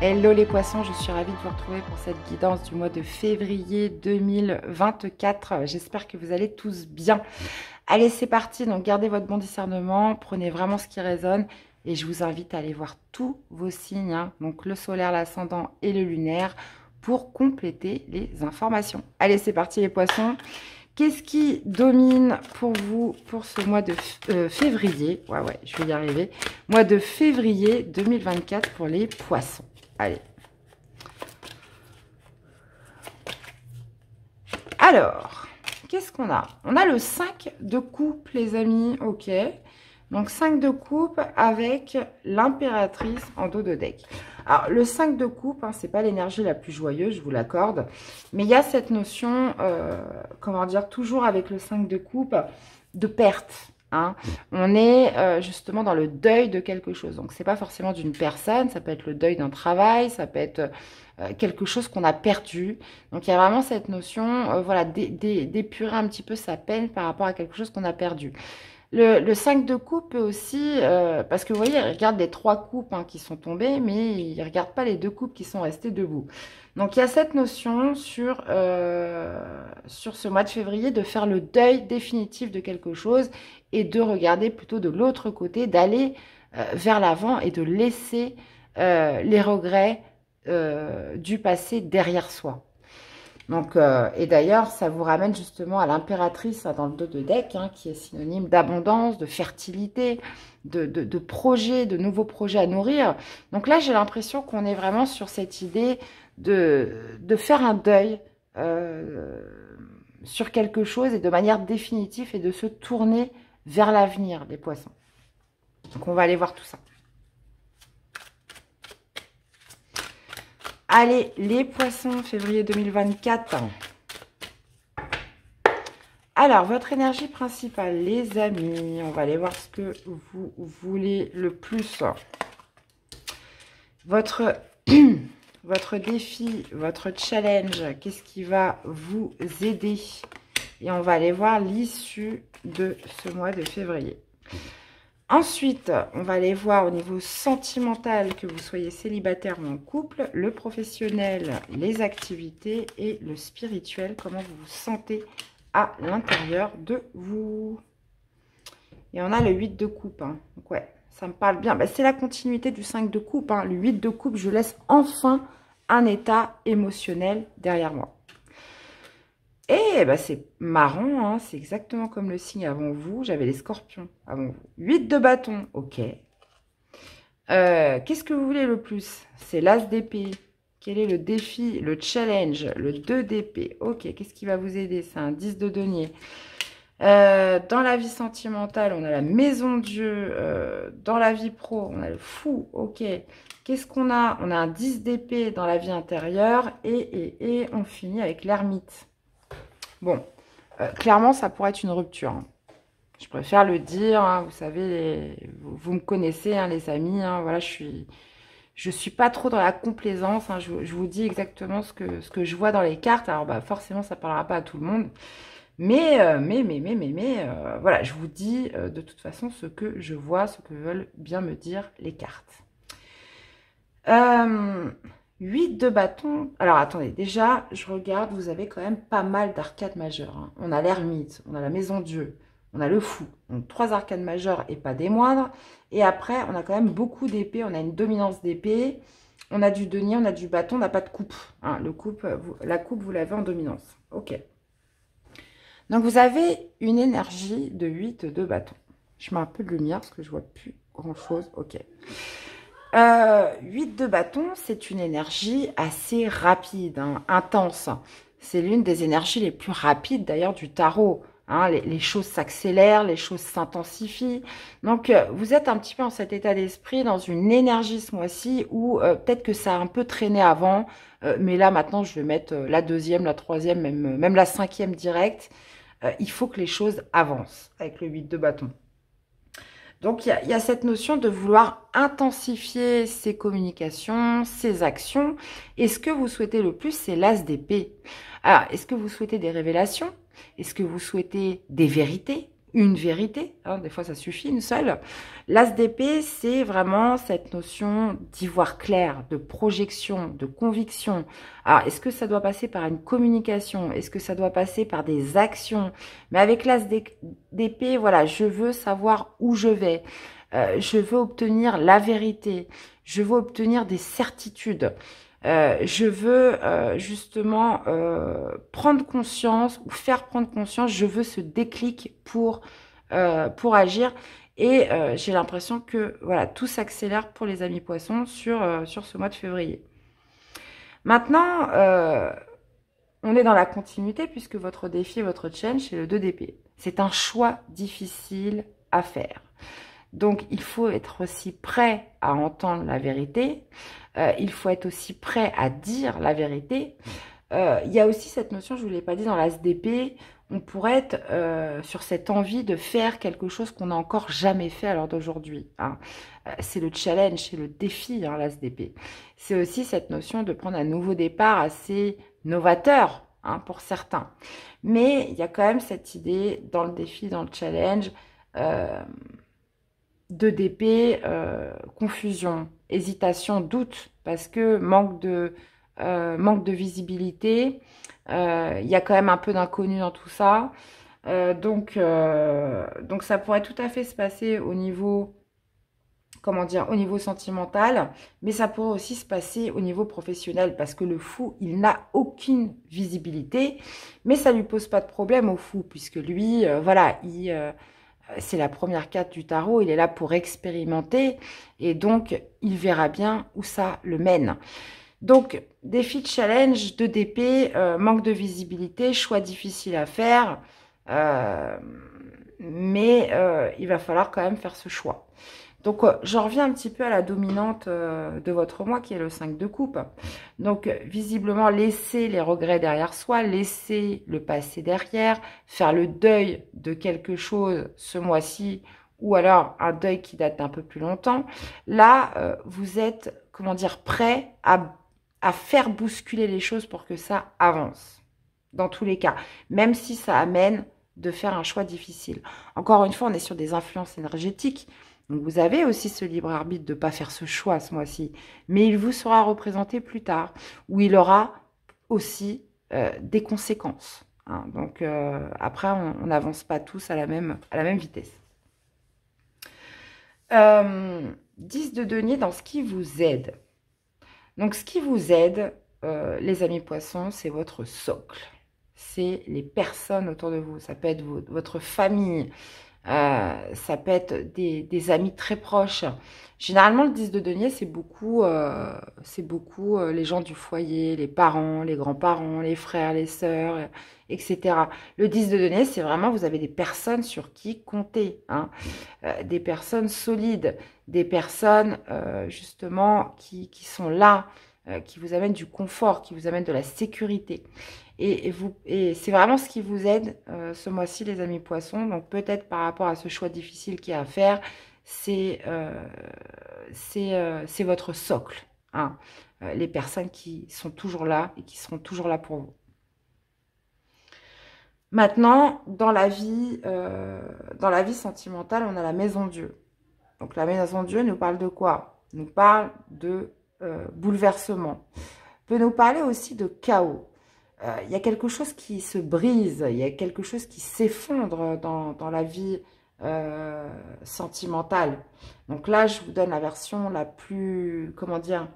Hello les poissons, je suis ravie de vous retrouver pour cette guidance du mois de février 2024. J'espère que vous allez tous bien. Allez, c'est parti. Donc, gardez votre bon discernement, prenez vraiment ce qui résonne et je vous invite à aller voir tous vos signes, hein, donc le solaire, l'ascendant et le lunaire, pour compléter les informations. Allez, c'est parti les poissons. Qu'est-ce qui domine pour vous pour ce mois de février? Ouais, je vais y arriver. Mois de février 2024 pour les poissons. Allez. Alors, qu'est-ce qu'on a? On a le 5 de coupe, les amis. Ok. Donc, 5 de coupe avec l'impératrice en dos de deck. Alors, le 5 de coupe, hein, c'est pas l'énergie la plus joyeuse, je vous l'accorde. Mais il y a cette notion, comment dire, toujours avec le 5 de coupe, de perte. Hein. On est justement dans le deuil de quelque chose. Donc, c'est pas forcément d'une personne, ça peut être le deuil d'un travail, ça peut être quelque chose qu'on a perdu. Donc, il y a vraiment cette notion, voilà, d'épurer un petit peu sa peine par rapport à quelque chose qu'on a perdu. Le 5 de coupe peut aussi, parce que vous voyez, il regarde les 3 coupes hein, qui sont tombées, mais il ne regarde pas les 2 coupes qui sont restées debout. Donc, il y a cette notion sur ce mois de février de faire le deuil définitif de quelque chose et de regarder plutôt de l'autre côté, d'aller vers l'avant et de laisser les regrets du passé derrière soi. Donc, et d'ailleurs, ça vous ramène justement à l'impératrice hein, dans le dos de deck, hein, qui est synonyme d'abondance, de fertilité, de projets, de nouveaux projets à nourrir. Donc là, j'ai l'impression qu'on est vraiment sur cette idée de faire un deuil sur quelque chose et de manière définitive et de se tourner vers l'avenir des poissons. Donc, on va aller voir tout ça. Allez, les poissons, février 2024. Alors, votre énergie principale, les amis. On va aller voir ce que vous voulez le plus. Votre défi, votre challenge, qu'est-ce qui va vous aider? Et on va aller voir l'issue de ce mois de février. Ensuite, on va aller voir au niveau sentimental, que vous soyez célibataire ou en couple, le professionnel, les activités et le spirituel, comment vous vous sentez à l'intérieur de vous. Et on a le 8 de coupe. Hein. Donc ouais, ça me parle bien. Bah, c'est la continuité du 5 de coupe. Hein. Le 8 de coupe, je laisse enfin un état émotionnel derrière moi. Et bah, c'est marrant, hein, c'est exactement comme le signe avant vous. J'avais les scorpions avant vous. 8 de bâton, ok. Qu'est-ce que vous voulez le plus? C'est l'as d'épée. Quel est le défi, le challenge? Le 2 d'épée, ok. Qu'est-ce qui va vous aider? C'est un 10 de denier. Dans la vie sentimentale, on a la maison Dieu. Dans la vie pro, on a le fou, ok. Qu'est-ce qu'on a? On a un 10 d'épée dans la vie intérieure. Et on finit avec l'ermite. Bon, clairement, ça pourrait être une rupture. Hein. Je préfère le dire, hein, vous savez, vous me connaissez, hein, les amis. Hein, voilà, je suis pas trop dans la complaisance. Hein, je vous dis exactement ce que je vois dans les cartes. Alors, bah, forcément, ça parlera pas à tout le monde. Mais voilà, je vous dis de toute façon ce que je vois, ce que veulent bien me dire les cartes. 8 de bâton. Alors, attendez, déjà, je regarde, vous avez quand même pas mal d'arcades majeures. Hein. On a l'ermite, on a la maison Dieu, on a le fou. Donc, 3 arcades majeures et pas des moindres. Et après, on a quand même beaucoup d'épées. On a une dominance d'épée. On a du denier, on a du bâton, on n'a pas de coupe. Hein, la coupe, vous l'avez en dominance. Ok. Donc, vous avez une énergie de 8 de bâton. Je mets un peu de lumière parce que je vois plus grand-chose. Ok. 8 de bâton, c'est une énergie assez rapide, hein, intense. C'est l'une des énergies les plus rapides d'ailleurs du tarot. Hein, les choses s'accélèrent, les choses s'intensifient. Donc, vous êtes un petit peu dans cet état d'esprit, dans une énergie ce mois-ci où peut-être que ça a un peu traîné avant. Mais là, maintenant, je vais mettre la deuxième, la troisième, même la cinquième directe. Il faut que les choses avancent avec le 8 de bâton. Donc, il y a cette notion de vouloir intensifier ses communications, ses actions. Et ce que vous souhaitez le plus, c'est l'as d'épée. Alors, est-ce que vous souhaitez des révélations? Est-ce que vous souhaitez des vérités? une vérité, hein, des fois ça suffit, une seule. L'as d'épée, c'est vraiment cette notion d'y voir clair, de projection, de conviction. Alors, est-ce que ça doit passer par une communication? Est-ce que ça doit passer par des actions? Mais avec l'as d'épée, voilà, je veux savoir où je vais. Je veux obtenir la vérité. Je veux obtenir des certitudes. Je veux justement prendre conscience ou faire prendre conscience, je veux ce déclic pour agir. Et j'ai l'impression que voilà, tout s'accélère pour les amis poissons sur ce mois de février. Maintenant, on est dans la continuité puisque votre défi, votre challenge, c'est le 2 d'épée. C'est un choix difficile à faire. Donc, il faut être aussi prêt à entendre la vérité. Il faut être aussi prêt à dire la vérité. Il y a aussi cette notion, je ne vous l'ai pas dit, dans l'as d'épée, on pourrait être sur cette envie de faire quelque chose qu'on n'a encore jamais fait à l'heure d'aujourd'hui. Hein. C'est le challenge, c'est le défi, hein, l'as d'épée. C'est aussi cette notion de prendre un nouveau départ assez novateur, hein, pour certains. Mais il y a quand même cette idée dans le défi, dans le challenge, 2 d'épée, confusion, hésitation, doute, parce que manque de visibilité, il y a quand même un peu d'inconnu dans tout ça. Donc ça pourrait tout à fait se passer au niveau, comment dire, au niveau sentimental, mais ça pourrait aussi se passer au niveau professionnel, parce que le fou, il n'a aucune visibilité, mais ça lui pose pas de problème au fou, puisque lui, voilà, c'est la première carte du tarot, il est là pour expérimenter et donc il verra bien où ça le mène. Donc, défi de challenge, 2 d'épée, manque de visibilité, choix difficile à faire, mais il va falloir quand même faire ce choix. Donc, j'en reviens un petit peu à la dominante de votre mois, qui est le 5 de coupe. Donc, visiblement, laisser les regrets derrière soi, laisser le passé derrière, faire le deuil de quelque chose ce mois-ci, ou alors un deuil qui date d'un peu plus longtemps. Là, vous êtes, comment dire, prêt à faire bousculer les choses pour que ça avance. Dans tous les cas, même si ça amène de faire un choix difficile. Encore une fois, on est sur des influences énergétiques. Donc, vous avez aussi ce libre arbitre de ne pas faire ce choix ce mois-ci. Mais il vous sera représenté plus tard, où il aura aussi des conséquences. Hein. Donc, après, on n'avance pas tous à la même vitesse. 10 de denier dans ce qui vous aide. Donc, ce qui vous aide, les amis poissons, c'est votre socle. C'est les personnes autour de vous. Ça peut être votre famille. Ça peut être des amis très proches. Généralement, le 10 de denier, c'est beaucoup les gens du foyer, les parents, les grands-parents, les frères, les sœurs, etc. Le 10 de denier, c'est vraiment, vous avez des personnes sur qui compter. Hein. Des personnes solides, des personnes, justement, qui sont là, qui vous amènent du confort, qui vous amènent de la sécurité. Et c'est vraiment ce qui vous aide ce mois-ci, les amis poissons. Donc, peut-être par rapport à ce choix difficile qu'il y a à faire, c'est votre socle. Hein. Les personnes qui sont toujours là et qui seront toujours là pour vous. Maintenant, dans la vie sentimentale, on a la maison Dieu. Donc, la maison Dieu nous parle de quoi? Nous parle de bouleversement. Peut nous parler aussi de chaos. Il y a quelque chose qui se brise, il y a quelque chose qui s'effondre dans la vie sentimentale. Donc là, je vous donne la version la plus, comment dire,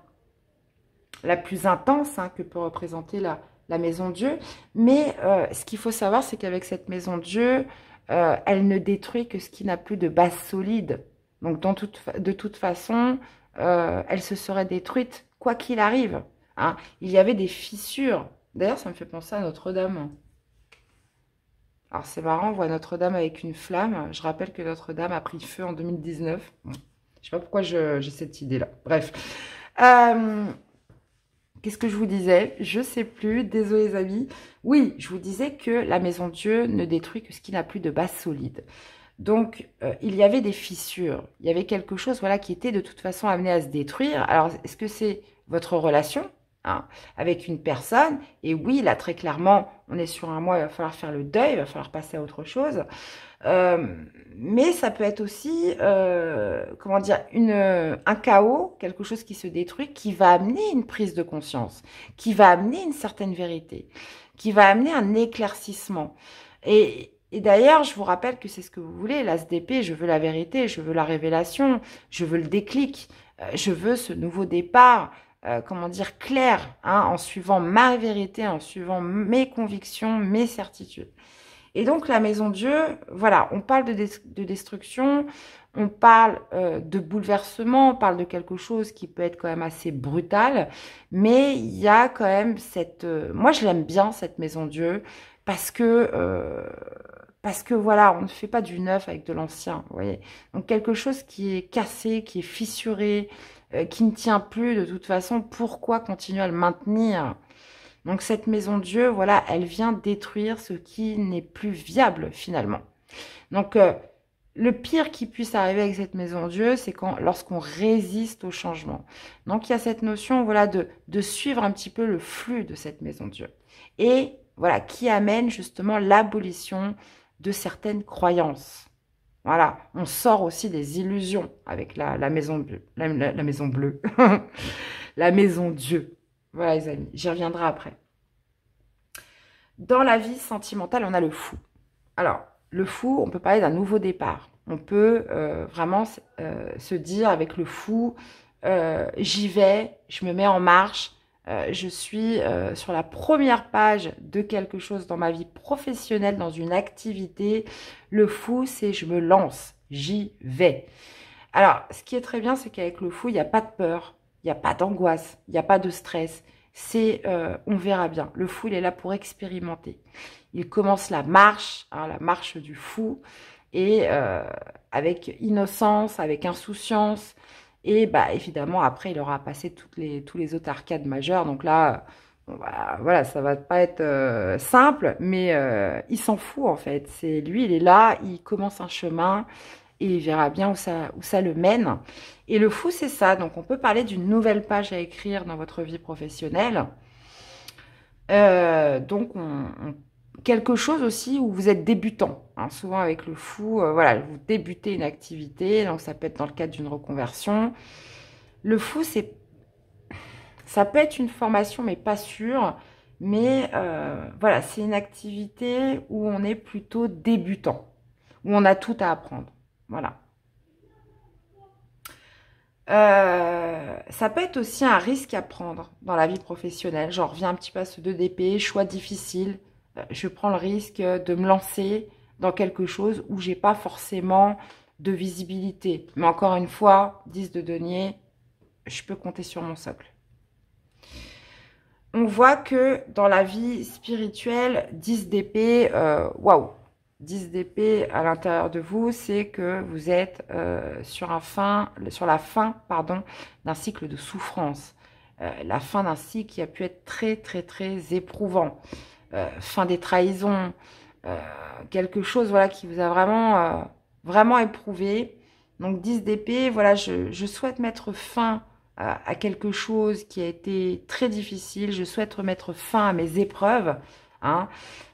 la plus intense, hein, que peut représenter la maison Dieu. Mais ce qu'il faut savoir, c'est qu'avec cette maison Dieu, elle ne détruit que ce qui n'a plus de base solide. Donc de toute façon, elle se serait détruite quoi qu'il arrive. Hein. Il y avait des fissures. D'ailleurs, ça me fait penser à Notre-Dame. Alors, c'est marrant, on voit Notre-Dame avec une flamme. Je rappelle que Notre-Dame a pris feu en 2019. Bon, je ne sais pas pourquoi j'ai cette idée-là. Bref. Qu'est-ce que je vous disais? Je ne sais plus. Désolés, les amis. Oui, je vous disais que la maison Dieu ne détruit que ce qui n'a plus de base solide. Donc, il y avait des fissures. Il y avait quelque chose, voilà, qui était de toute façon amené à se détruire. Alors, est-ce que c'est votre relation? Hein, avec une personne, et oui, là très clairement, on est sur un mois, il va falloir faire le deuil, il va falloir passer à autre chose. Mais ça peut être aussi, comment dire, un chaos, quelque chose qui se détruit, qui va amener une prise de conscience, qui va amener une certaine vérité, qui va amener un éclaircissement. Et d'ailleurs, je vous rappelle que c'est ce que vous voulez, l'ASDP, je veux la vérité, je veux la révélation, je veux le déclic, je veux ce nouveau départ, comment dire, clair, hein, en suivant ma vérité, en suivant mes convictions, mes certitudes. Et donc, la maison Dieu, voilà, on parle de destruction, on parle de bouleversement, on parle de quelque chose qui peut être quand même assez brutal, mais il y a quand même cette... moi, je l'aime bien, cette maison Dieu, parce que voilà, on ne fait pas du neuf avec de l'ancien, vous voyez. Donc, quelque chose qui est cassé, qui est fissuré, qui ne tient plus de toute façon, pourquoi continuer à le maintenir? Donc cette maison Dieu, voilà, elle vient détruire ce qui n'est plus viable finalement. Donc le pire qui puisse arriver avec cette maison Dieu, c'est lorsqu'on résiste au changement. Donc il y a cette notion, voilà, de suivre un petit peu le flux de cette maison Dieu. Et voilà, qui amène justement l'abolition de certaines croyances. Voilà, on sort aussi des illusions avec la maison bleue, la maison bleue, la maison Dieu. Voilà les amis, j'y reviendrai après. Dans la vie sentimentale, on a le fou. Alors, le fou, on peut parler d'un nouveau départ. On peut vraiment se dire avec le fou, j'y vais, je me mets en marche, je suis sur la première page de quelque chose dans ma vie professionnelle, dans une activité. Le fou, c'est je me lance, j'y vais. Alors, ce qui est très bien, c'est qu'avec le fou, il n'y a pas de peur, il n'y a pas d'angoisse, il n'y a pas de stress. C'est, on verra bien. Le fou, il est là pour expérimenter. Il commence la marche, hein, la marche du fou, et avec innocence, avec insouciance. Et bah évidemment, après, il aura passé tous les autres arcades majeures. Donc là, bon, bah, voilà, ça va pas être simple, mais il s'en fout en fait. C'est lui, il est là, il commence un chemin et il verra bien où ça le mène. Et le fou, c'est ça. Donc, on peut parler d'une nouvelle page à écrire dans votre vie professionnelle. Donc, quelque chose aussi où vous êtes débutant. Hein. Souvent, avec le fou, voilà, vous débutez une activité. Donc, ça peut être dans le cadre d'une reconversion. Le fou, ça peut être une formation, mais pas sûr. Mais voilà, c'est une activité où on est plutôt débutant, où on a tout à apprendre. Voilà. Ça peut être aussi un risque à prendre dans la vie professionnelle. J'en reviens un petit peu à ce 2DP, choix difficile. Je prends le risque de me lancer dans quelque chose où j'ai pas forcément de visibilité. Mais encore une fois, 10 de denier, je peux compter sur mon socle. On voit que dans la vie spirituelle, 10 d'épée, waouh, 10 d'épée à l'intérieur de vous, c'est que vous êtes sur la fin, pardon, d'un cycle de souffrance. La fin d'un cycle qui a pu être très, très, très éprouvant. Fin des trahisons. Quelque chose voilà, qui vous a vraiment, vraiment éprouvé. Donc 10 d'épée, voilà, je souhaite mettre fin à quelque chose qui a été très difficile. Je souhaite mettre fin à mes épreuves. Hein,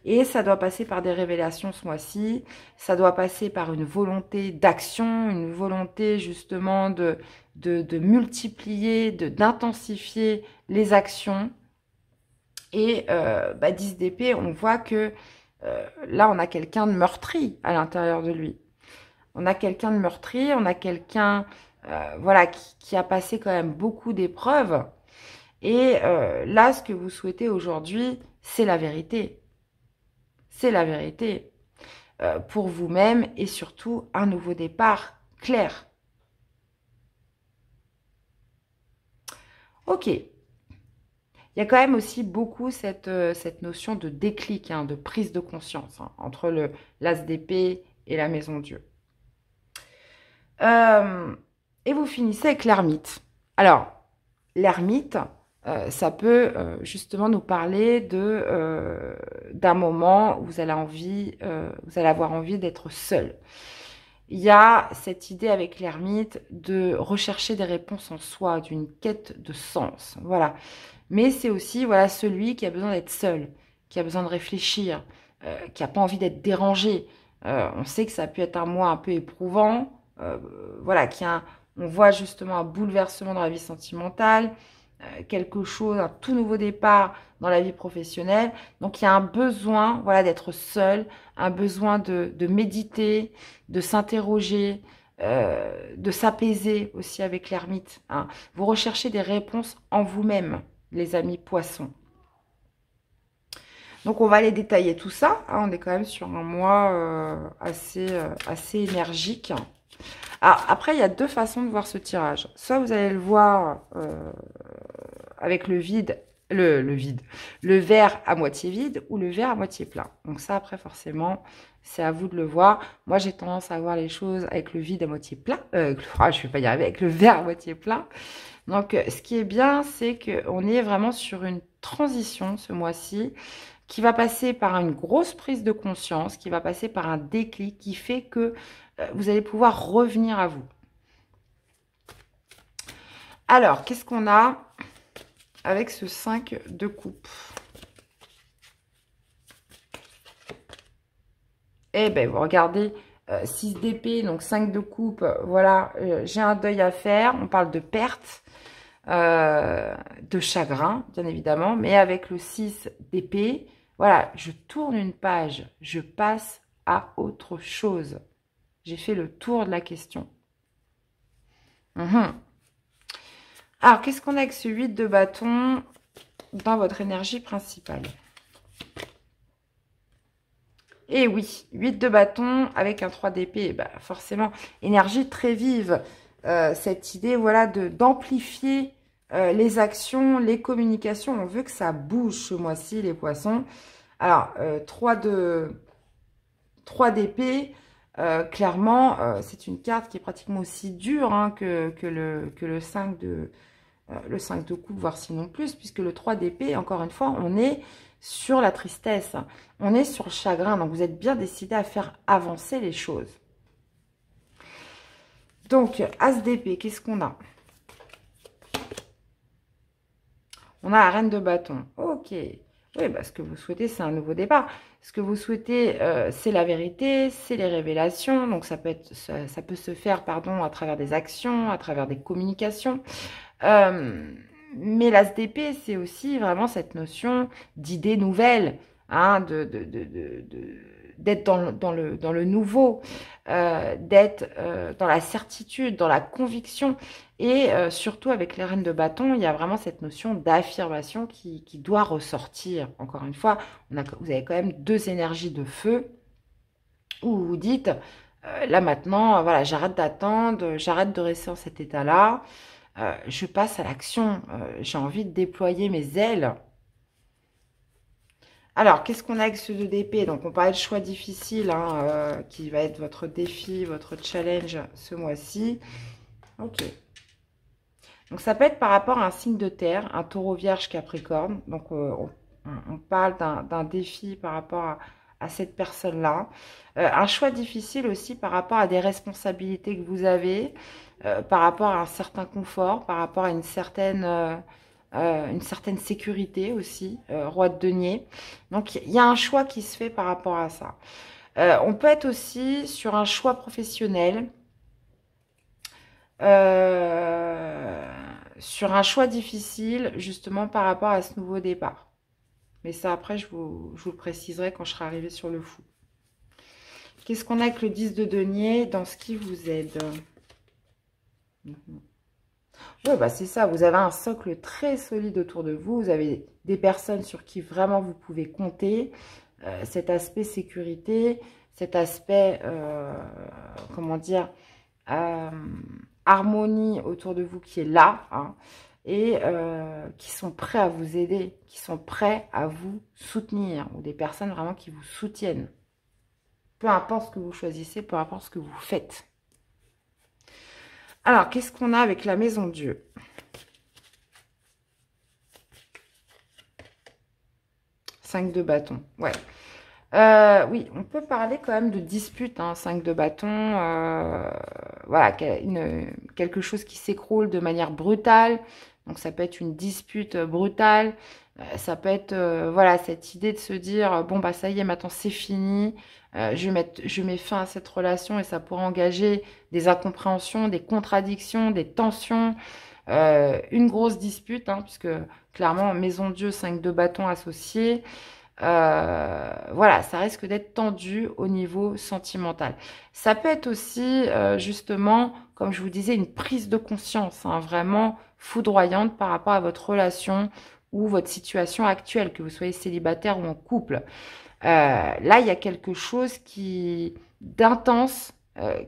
et ça doit passer par des révélations ce mois-ci. Ça doit passer par une volonté d'action, une volonté justement de multiplier, d'intensifier les actions. Et 10 d'épée, on voit que là, on a quelqu'un de meurtri à l'intérieur de lui. On a quelqu'un de meurtri, on a quelqu'un voilà, qui a passé quand même beaucoup d'épreuves. Et là, ce que vous souhaitez aujourd'hui, c'est la vérité. C'est la vérité pour vous-même et surtout un nouveau départ clair. Ok. Il y a quand même aussi beaucoup cette notion de déclic, hein, de prise de conscience hein, entre l'as d'épée et la maison Dieu. Et vous finissez avec l'ermite. Alors, l'ermite, ça peut justement nous parler d'un moment où vous allez avoir envie d'être seul. Il y a cette idée avec l'ermite de rechercher des réponses en soi, d'une quête de sens. Voilà. Mais c'est aussi voilà, celui qui a besoin d'être seul, qui a besoin de réfléchir, qui n'a pas envie d'être dérangé. On sait que ça a pu être un mois un peu éprouvant. Voilà, on voit justement un bouleversement dans la vie sentimentale, quelque chose, un tout nouveau départ dans la vie professionnelle. Donc, il y a un besoin, voilà, d'être seul, un besoin de méditer, de s'interroger, de s'apaiser aussi avec l'ermite. Hein. Vous recherchez des réponses en vous-même, les amis poissons. Donc, on va aller détailler tout ça. Hein. On est quand même sur un mois assez énergique. Alors, après, il y a deux façons de voir ce tirage. Soit vous allez le voir avec le vide, le verre à moitié vide ou le verre à moitié plein. Donc ça, après, forcément, c'est à vous de le voir. Moi, j'ai tendance à voir les choses avec le vide à moitié plein. Je ne vais pas y arriver, avec le verre à moitié plein. Donc, ce qui est bien, c'est qu'on est vraiment sur une transition ce mois-ci qui va passer par une grosse prise de conscience, qui va passer par un déclic qui fait que vous allez pouvoir revenir à vous. Alors, qu'est-ce qu'on a avec ce 5 de coupe? Eh bien, vous regardez, 6 d'épée, donc 5 de coupe, voilà, j'ai un deuil à faire. On parle de perte, de chagrin, bien évidemment, mais avec le 6 d'épée, voilà, je tourne une page, je passe à autre chose. J'ai fait le tour de la question. Alors, qu'est-ce qu'on a avec ce 8 de bâton dans votre énergie principale? Et oui, 8 de bâton avec un 3 d'épée, bah forcément, énergie très vive. Cette idée, voilà, d'amplifier les actions, les communications. On veut que ça bouge ce mois-ci, les poissons. Alors, 3 d'épée, clairement, c'est une carte qui est pratiquement aussi dure hein, que le 5 de... le 5 de coupe, voire sinon plus, puisque le 3 d'épée, encore une fois, on est sur la tristesse, on est sur le chagrin, donc vous êtes bien décidé à faire avancer les choses. Donc, As d'épée, qu'est-ce qu'on a? On a la reine de bâton, ok. Oui, bah, ce que vous souhaitez, c'est un nouveau départ. Ce que vous souhaitez, c'est la vérité, c'est les révélations, donc ça peut se faire, pardon, à travers des actions, à travers des communications. Mais l'As d'épée, c'est aussi vraiment cette notion d'idée nouvelle, hein, d'être dans le nouveau, d'être dans la certitude, dans la conviction. Et surtout avec les reines de bâton, il y a vraiment cette notion d'affirmation qui doit ressortir. Encore une fois, vous avez quand même deux énergies de feu où vous dites, là maintenant, voilà, j'arrête d'attendre, j'arrête de rester en cet état-là. Je passe à l'action. J'ai envie de déployer mes ailes. Alors, qu'est-ce qu'on a avec ce 2 d'épée? Donc, on parlait de choix difficile, hein, qui va être votre défi, votre challenge ce mois-ci. Ok. Donc, ça peut être par rapport à un signe de terre, un taureau vierge capricorne. Donc, on parle d'un défi par rapport à cette personne-là. Un choix difficile aussi par rapport à des responsabilités que vous avez, par rapport à un certain confort, par rapport à une certaine sécurité aussi, roi de denier. Donc, il y a un choix qui se fait par rapport à ça. On peut être aussi sur un choix professionnel, sur un choix difficile, justement par rapport à ce nouveau départ. Mais ça, après, je vous le préciserai quand je serai arrivée sur le fou. Qu'est-ce qu'on a avec le 10 de denier dans ce qui vous aide? Oui, bah c'est ça. Vous avez un socle très solide autour de vous. Vous avez des personnes sur qui vraiment vous pouvez compter. Cet aspect sécurité, cet aspect, comment dire, harmonie autour de vous qui est là. Hein, et qui sont prêts à vous aider, qui sont prêts à vous soutenir. Ou des personnes vraiment qui vous soutiennent. Peu importe ce que vous choisissez, peu importe ce que vous faites. Alors, qu'est-ce qu'on a avec la maison Dieu? Cinq de bâton, ouais. Oui, on peut parler quand même de dispute, hein, 5 de bâton. Voilà, quelque chose qui s'écroule de manière brutale. Donc, ça peut être une dispute brutale. Ça peut être, voilà, cette idée de se dire, bon, bah ça y est, maintenant c'est fini, je mets fin à cette relation et ça pourrait engager des incompréhensions, des contradictions, des tensions, une grosse dispute, hein, puisque clairement, maison de Dieu, 5 de bâton associés, voilà, ça risque d'être tendu au niveau sentimental. Ça peut être aussi, justement, comme je vous disais, une prise de conscience, hein, vraiment foudroyante par rapport à votre relation ou votre situation actuelle, que vous soyez célibataire ou en couple. Là, il y a quelque chose d'intense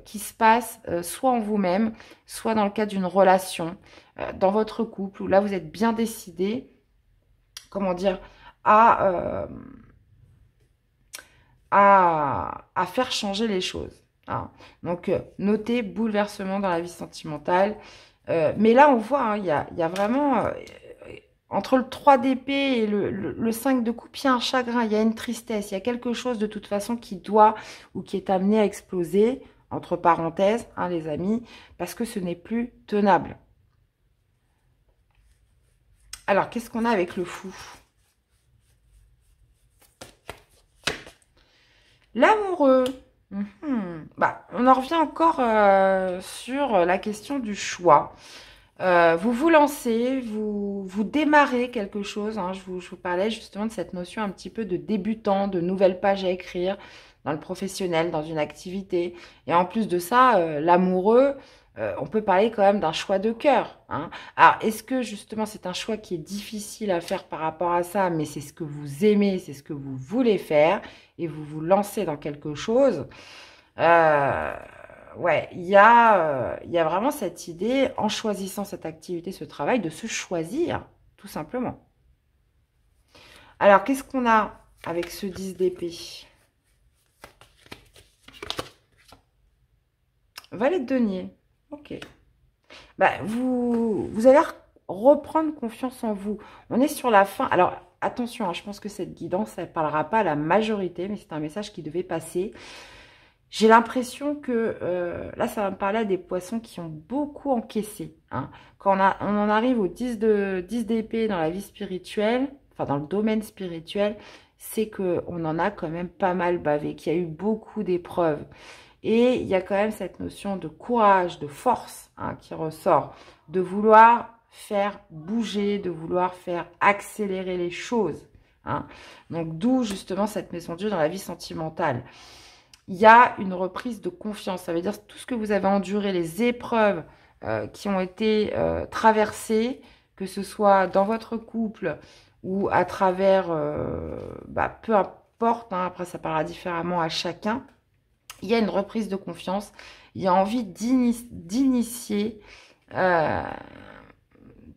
qui se passe soit en vous-même, soit dans le cadre d'une relation, dans votre couple, où là, vous êtes bien décidé, comment dire, à, euh, à faire changer les choses. Hein. Donc, notez bouleversement dans la vie sentimentale. Mais là, on voit, hein, il y a vraiment, entre le 3 d'épée et le 5 de coupe, il y a un chagrin, il y a une tristesse, il y a quelque chose de toute façon qui doit ou qui est amené à exploser, entre parenthèses, hein, les amis, parce que ce n'est plus tenable. Alors, qu'est-ce qu'on a avec le fou? L'amoureux. Bah, on en revient encore sur la question du choix. Vous vous lancez, vous démarrez quelque chose. Hein. Je vous parlais justement de cette notion un petit peu de débutant, de nouvelle page à écrire dans le professionnel, dans une activité. Et en plus de ça, l'amoureux, on peut parler quand même d'un choix de cœur. Hein. Alors, est-ce que justement c'est un choix qui est difficile à faire par rapport à ça, mais c'est ce que vous aimez, c'est ce que vous voulez faire, et vous vous lancez dans quelque chose ouais, il y a vraiment cette idée, en choisissant cette activité, ce travail, de se choisir, tout simplement. Alors, qu'est-ce qu'on a avec ce 10 d'épée? Valet de denier. Ok. Bah, vous allez reprendre confiance en vous. On est sur la fin. Alors, attention, hein, je pense que cette guidance, elle ne parlera pas à la majorité, mais c'est un message qui devait passer. J'ai l'impression que, là, ça va me parler à des poissons qui ont beaucoup encaissé. Hein. Quand on en arrive au 10 d'épée dans la vie spirituelle, enfin dans le domaine spirituel, c'est qu'on en a quand même pas mal bavé, qu'il y a eu beaucoup d'épreuves. Et il y a quand même cette notion de courage, de force hein, qui ressort, de vouloir faire bouger, de vouloir faire accélérer les choses. Hein. Donc d'où justement cette maison de Dieu dans la vie sentimentale. Il y a une reprise de confiance. Ça veut dire tout ce que vous avez enduré, les épreuves qui ont été traversées, que ce soit dans votre couple ou à travers, peu importe, hein, après ça parlera différemment à chacun, il y a une reprise de confiance, il y a envie d'initier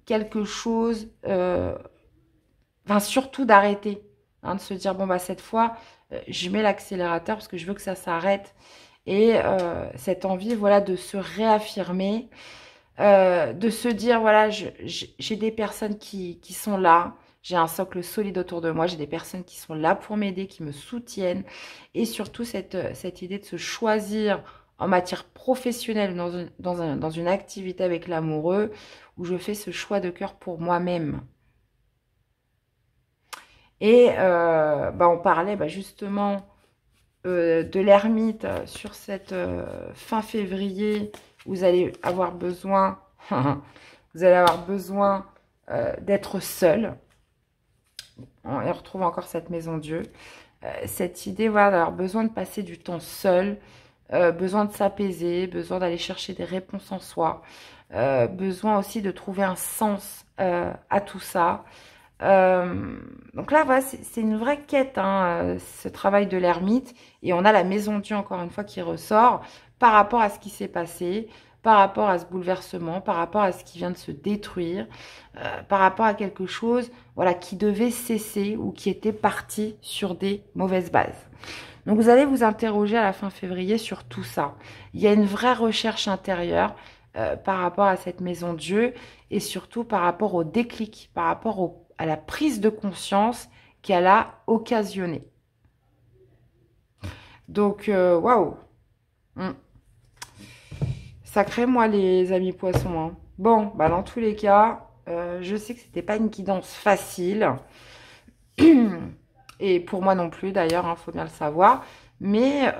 quelque chose, enfin surtout d'arrêter, hein, de se dire, bon, bah cette fois, je mets l'accélérateur parce que je veux que ça s'arrête. Et cette envie, voilà, de se réaffirmer, de se dire, voilà, j'ai des personnes qui sont là, j'ai un socle solide autour de moi, j'ai des personnes qui sont là pour m'aider, qui me soutiennent. Et surtout, cette idée de se choisir en matière professionnelle, dans une activité avec l'amoureux, où je fais ce choix de cœur pour moi-même. Et on parlait justement de l'ermite sur cette fin février. Vous allez avoir besoin, d'être seul. On retrouve encore cette maison Dieu. Cette idée, voilà, d'avoir besoin de passer du temps seul, besoin de s'apaiser, besoin d'aller chercher des réponses en soi, besoin aussi de trouver un sens à tout ça. Donc là, voilà, c'est une vraie quête, hein, ce travail de l'ermite. Et on a la maison Dieu, encore une fois, qui ressort par rapport à ce qui s'est passé, par rapport à ce bouleversement, par rapport à ce qui vient de se détruire, par rapport à quelque chose, voilà, qui devait cesser ou qui était parti sur des mauvaises bases. Donc vous allez vous interroger à la fin février sur tout ça. Il y a une vraie recherche intérieure par rapport à cette maison Dieu et surtout par rapport au déclic, par rapport à la prise de conscience qu'elle a occasionnée. Donc, waouh! Sacré moi les amis poissons. Hein. Bon, dans tous les cas, Je sais que c'était pas une guidance facile. Et pour moi non plus, d'ailleurs, il faut bien le savoir. Mais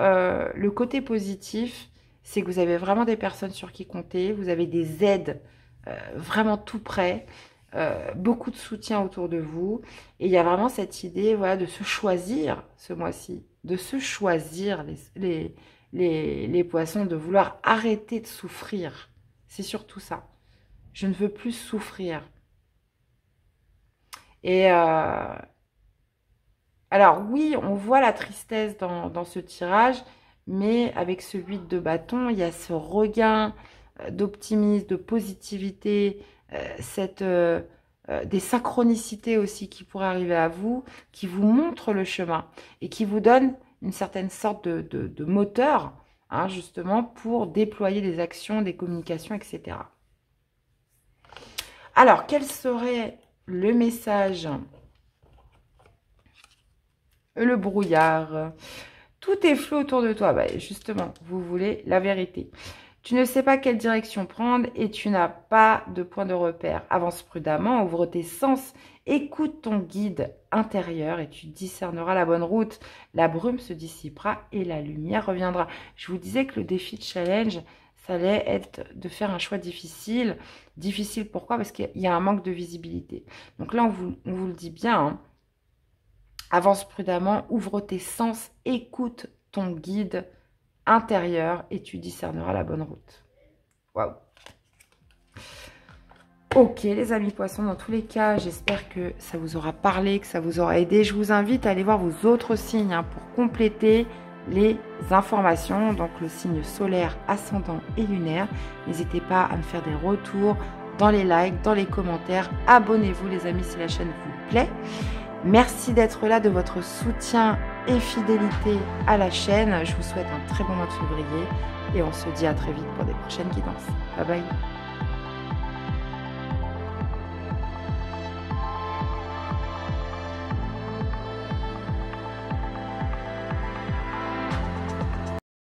le côté positif, c'est que vous avez vraiment des personnes sur qui compter. Vous avez des aides vraiment tout près. Beaucoup de soutien autour de vous. Et il y a vraiment cette idée, voilà, de se choisir ce mois-ci. De se choisir les poissons, de vouloir arrêter de souffrir. C'est surtout ça. Je ne veux plus souffrir. Et alors oui, on voit la tristesse dans ce tirage, mais avec ce 8 de bâton, il y a ce regain d'optimisme, de positivité, des synchronicités aussi qui pourraient arriver à vous, qui vous montrent le chemin et qui vous donnent une certaine sorte de moteur, hein, justement, pour déployer des actions, des communications, etc. Alors, quel serait le message? Le brouillard. Tout est flou autour de toi. Bah, justement, vous voulez la vérité. Tu ne sais pas quelle direction prendre et tu n'as pas de point de repère. Avance prudemment, ouvre tes sens, écoute ton guide intérieur et tu discerneras la bonne route. La brume se dissipera et la lumière reviendra. Je vous disais que le défi de challenge, ça allait être de faire un choix difficile. Difficile pourquoi? Parce qu'il y a un manque de visibilité. Donc là, on vous le dit bien, hein. Avance prudemment, ouvre tes sens, écoute ton guide intérieur et tu discerneras la bonne route. Waouh! Ok les amis poissons, dans tous les cas, j'espère que ça vous aura parlé, que ça vous aura aidé. Je vous invite à aller voir vos autres signes, hein, pour compléter les informations. Donc le signe solaire, ascendant et lunaire. N'hésitez pas à me faire des retours dans les likes, dans les commentaires. Abonnez-vous les amis si la chaîne vous plaît. Merci d'être là, de votre soutien et fidélité à la chaîne. Je vous souhaite un très bon mois de février et on se dit à très vite pour des prochaines guidances. Bye bye.